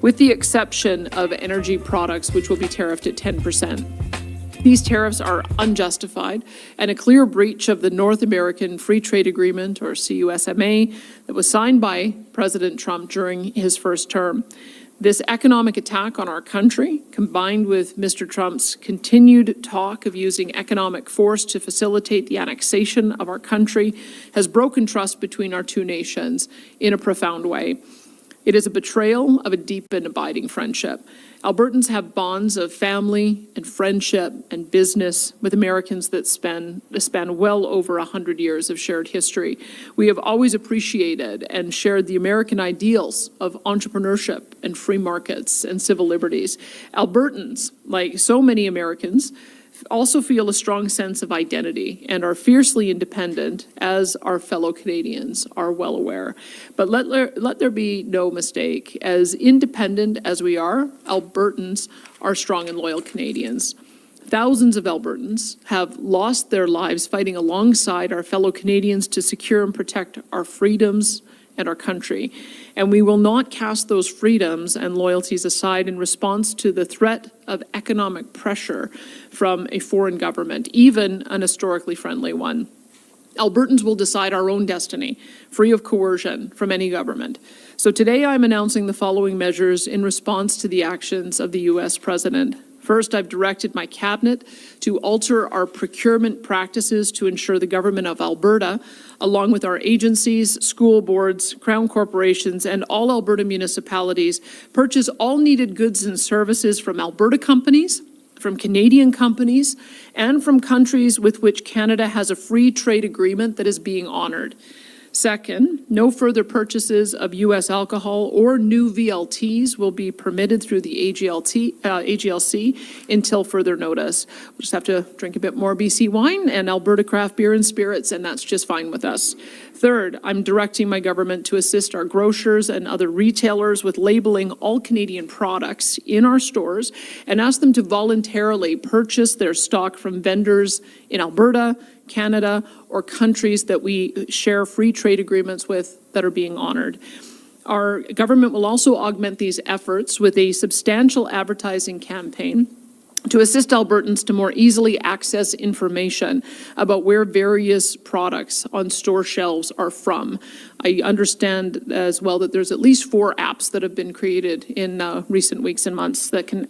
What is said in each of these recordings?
with the exception of energy products, which will be tariffed at 10%. These tariffs are unjustified and a clear breach of the North American Free Trade Agreement, or CUSMA, that was signed by President Trump during his first term. This economic attack on our country, combined with Mr. Trump's continued talk of using economic force to facilitate the annexation of our country, has broken trust between our two nations in a profound way. It is a betrayal of a deep and abiding friendship. Albertans have bonds of family and friendship and business with Americans that span well over 100 years of shared history. We have always appreciated and shared the American ideals of entrepreneurship and free markets and civil liberties. Albertans, like so many Americans, also feel a strong sense of identity and are fiercely independent, as our fellow Canadians are well aware. But let there be no mistake, as independent as we are, Albertans are strong and loyal Canadians. Thousands of Albertans have lost their lives fighting alongside our fellow Canadians to secure and protect our freedoms and our country. And we will not cast those freedoms and loyalties aside in response to the threat of economic pressure from a foreign government, even an historically friendly one. Albertans will decide our own destiny, free of coercion from any government. So today I'm announcing the following measures in response to the actions of the U.S. President. First, I've directed my cabinet to alter our procurement practices to ensure the government of Alberta, along with our agencies, school boards, crown corporations, and all Alberta municipalities, purchase all needed goods and services from Alberta companies, from Canadian companies, and from countries with which Canada has a free trade agreement that is being honored. Second, no further purchases of U.S. alcohol or new VLTs will be permitted through the AGLC until further notice. We'll just have to drink a bit more BC wine and Alberta craft beer and spirits, and that's just fine with us. Third, I'm directing my government to assist our grocers and other retailers with labeling all Canadian products in our stores and ask them to voluntarily purchase their stock from vendors in Alberta, Canada, or countries that we share free trade agreements with that are being honored. Our government will also augment these efforts with a substantial advertising campaign to assist Albertans to more easily access information about where various products on store shelves are from. I understand as well that there's at least 4 apps that have been created in recent weeks and months that can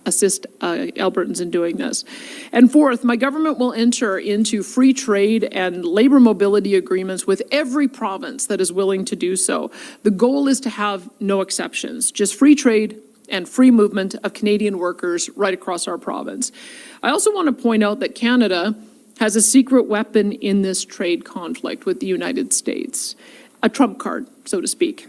assist Albertans in doing this. And fourth, my government will enter into free trade and labor mobility agreements with every province that is willing to do so. The goal is to have no exceptions, just free trade and free movement of Canadian workers right across our province. I also want to point out that Canada has a secret weapon in this trade conflict with the United States, a trump card, so to speak.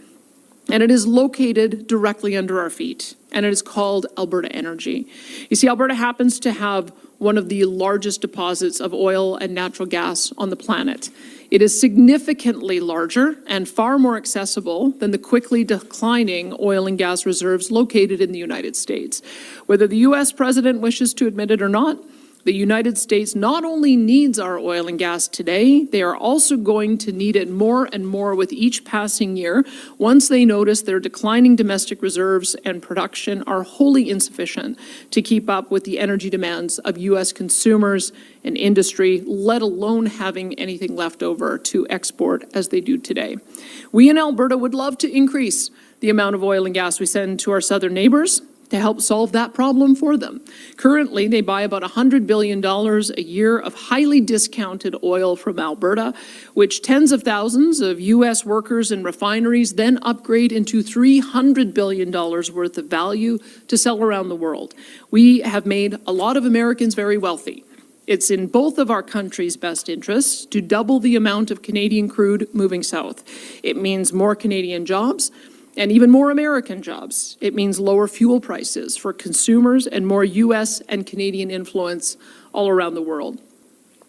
And it is located directly under our feet, and it is called Alberta Energy. You see, Alberta happens to have one of the largest deposits of oil and natural gas on the planet. It is significantly larger and far more accessible than the quickly declining oil and gas reserves located in the United States. Whether the U.S. president wishes to admit it or not, the United States not only needs our oil and gas today, they are also going to need it more and more with each passing year once they notice their declining domestic reserves and production are wholly insufficient to keep up with the energy demands of U.S. consumers and industry, let alone having anything left over to export as they do today. We in Alberta would love to increase the amount of oil and gas we send to our southern neighbors to help solve that problem for them. Currently, they buy about $100 billion a year of highly discounted oil from Alberta, which tens of thousands of U.S. workers and refineries then upgrade into $300 billion worth of value to sell around the world. We have made a lot of Americans very wealthy. It's in both of our countries' best interests to double the amount of Canadian crude moving south. It means more Canadian jobs, and even more American jobs. It means lower fuel prices for consumers and more U.S. and Canadian influence all around the world.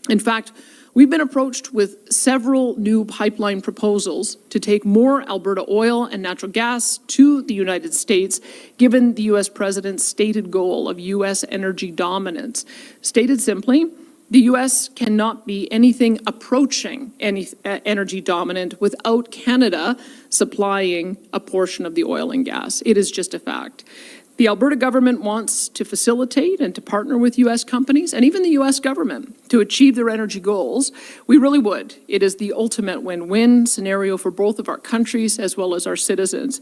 In fact, we've been approached with several new pipeline proposals to take more Alberta oil and natural gas to the United States, given the U.S. president's stated goal of U.S. energy dominance. Stated simply, The U.S. cannot be anything approaching energy dominant without Canada supplying a portion of the oil and gas. It is just a fact. The Alberta government wants to facilitate and to partner with U.S. companies and even the U.S. government to achieve their energy goals. We really would. It is the ultimate win-win scenario for both of our countries as well as our citizens.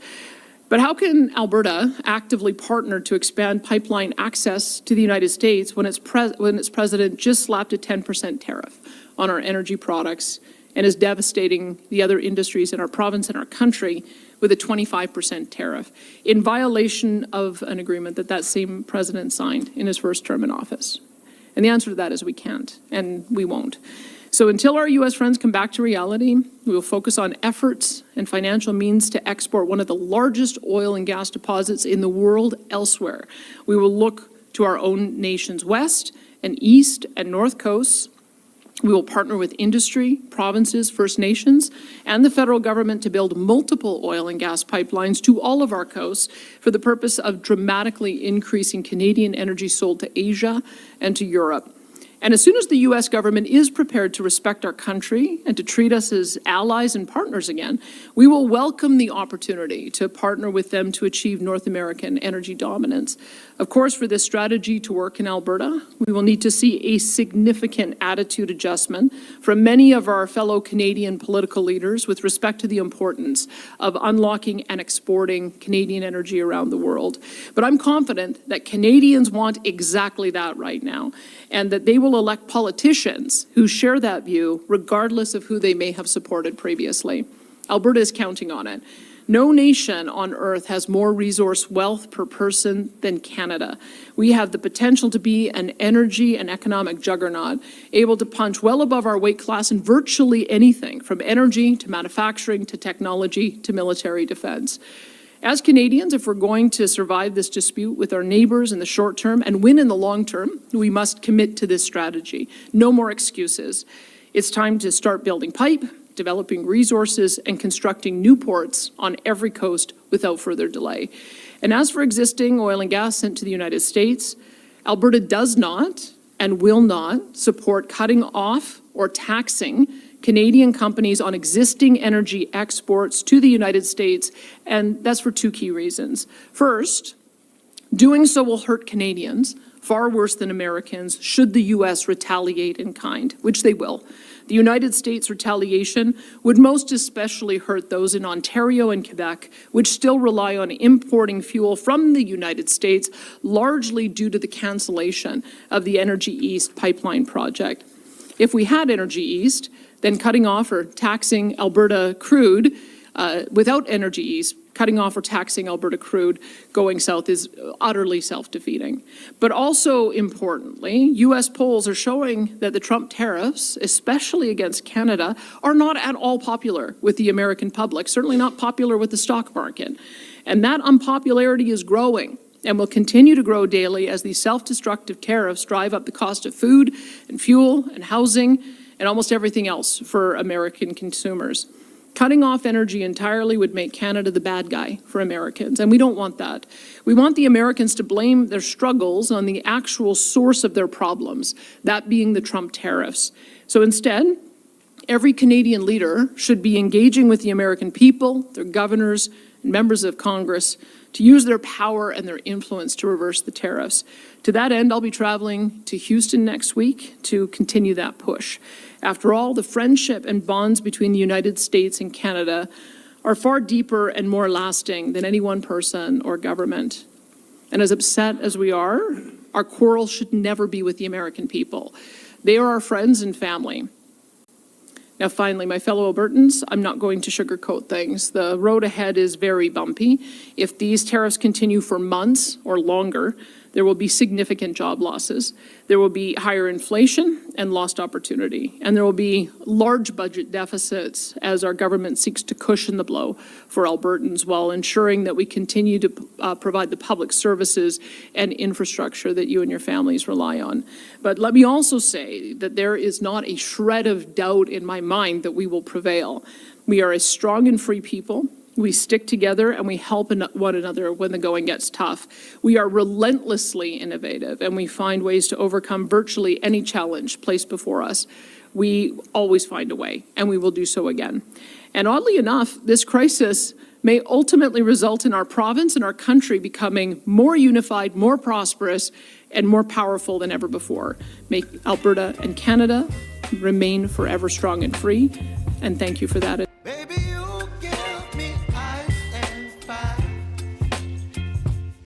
But how can Alberta actively partner to expand pipeline access to the United States when its president just slapped a 10% tariff on our energy products and is devastating the other industries in our province and our country with a 25% tariff in violation of an agreement that same president signed in his first term in office? And the answer to that is we can't, and we won't. So until our U.S. friends come back to reality, we will focus on efforts and financial means to export one of the largest oil and gas deposits in the world elsewhere. We will look to our own nation's west and east and north coasts. We will partner with industry, provinces, First Nations, and the federal government to build multiple oil and gas pipelines to all of our coasts for the purpose of dramatically increasing Canadian energy sold to Asia and to Europe. And as soon as the U.S. government is prepared to respect our country and to treat us as allies and partners again, we will welcome the opportunity to partner with them to achieve North American energy dominance. Of course, for this strategy to work in Alberta, we will need to see a significant attitude adjustment from many of our fellow Canadian political leaders with respect to the importance of unlocking and exporting Canadian energy around the world. But I'm confident that Canadians want exactly that right now, and that they will elect politicians who share that view regardless of who they may have supported previously. Alberta is counting on it. No nation on earth has more resource wealth per person than Canada. We have the potential to be an energy and economic juggernaut, able to punch well above our weight class in virtually anything, from energy to manufacturing to technology to military defense. As Canadians, if we're going to survive this dispute with our neighbors in the short term and win in the long term, we must commit to this strategy. No more excuses. It's time to start building pipe, developing resources, and constructing new ports on every coast without further delay. And as for existing oil and gas sent to the United States, Alberta does not and will not support cutting off or taxing Canadian companies on existing energy exports to the United States, and that's for two key reasons. First, doing so will hurt Canadians far worse than Americans should the U.S. retaliate in kind, which they will. The United States retaliation would most especially hurt those in Ontario and Quebec, which still rely on importing fuel from the United States, largely due to the cancellation of the Energy East pipeline project. If we had Energy East, then cutting off or taxing Alberta crude without Energy East, cutting off or taxing Alberta crude going south is utterly self-defeating. But also importantly, U.S. polls are showing that the Trump tariffs, especially against Canada, are not at all popular with the American public, certainly not popular with the stock market. And that unpopularity is growing and will continue to grow daily as these self-destructive tariffs drive up the cost of food and fuel and housing and almost everything else for American consumers. Cutting off energy entirely would make Canada the bad guy for Americans, and we don't want that. We want the Americans to blame their struggles on the actual source of their problems, that being the Trump tariffs. So instead, every Canadian leader should be engaging with the American people, their governors, and members of Congress to use their power and their influence to reverse the tariffs. To that end, I'll be traveling to Houston next week to continue that push. After all, the friendship and bonds between the United States and Canada are far deeper and more lasting than any one person or government. And as upset as we are, our quarrel should never be with the American people. They are our friends and family. Now, finally, my fellow Albertans, I'm not going to sugarcoat things. The road ahead is very bumpy. If these tariffs continue for months or longer, there will be significant job losses. There will be higher inflation and lost opportunity. And there will be large budget deficits as our government seeks to cushion the blow for Albertans while ensuring that we continue to provide the public services and infrastructure that you and your families rely on. But let me also say that there is not a shred of doubt in my mind that we will prevail. We are a strong and free people. We stick together and we help one another when the going gets tough. We are relentlessly innovative and we find ways to overcome virtually any challenge placed before us. We always find a way, and we will do so again. And oddly enough, this crisis may ultimately result in our province and our country becoming more unified, more prosperous, and more powerful than ever before. Make Alberta and Canada remain forever strong and free, and thank you for that.